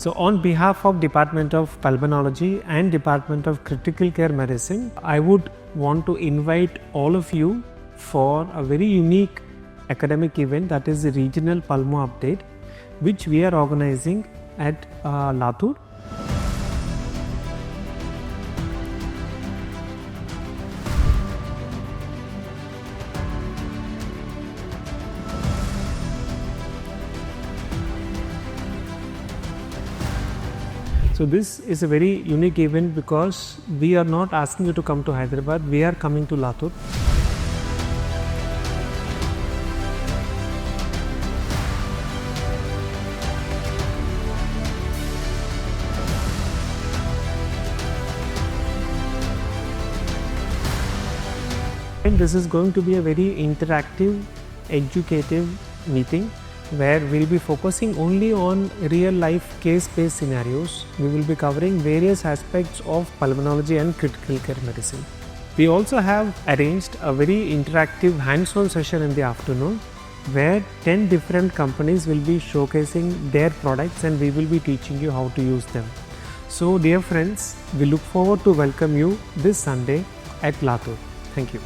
So on behalf of Department of Pulmonology and Department of Critical Care Medicine, I would want to invite all of you for a very unique academic event, that is the Regional Pulmo Update, which we are organizing at Latur. So this is a very unique event because we are not asking you to come to Hyderabad, we are coming to Latur. And this is going to be a very interactive, educative meeting where we'll be focusing only on real life case-based scenarios. We will be covering various aspects of pulmonology and critical care medicine. We also have arranged a very interactive hands-on session in the afternoon where 10 different companies will be showcasing their products and we will be teaching you how to use them. So dear friends, we look forward to welcome you this Sunday at Latur. Thank you.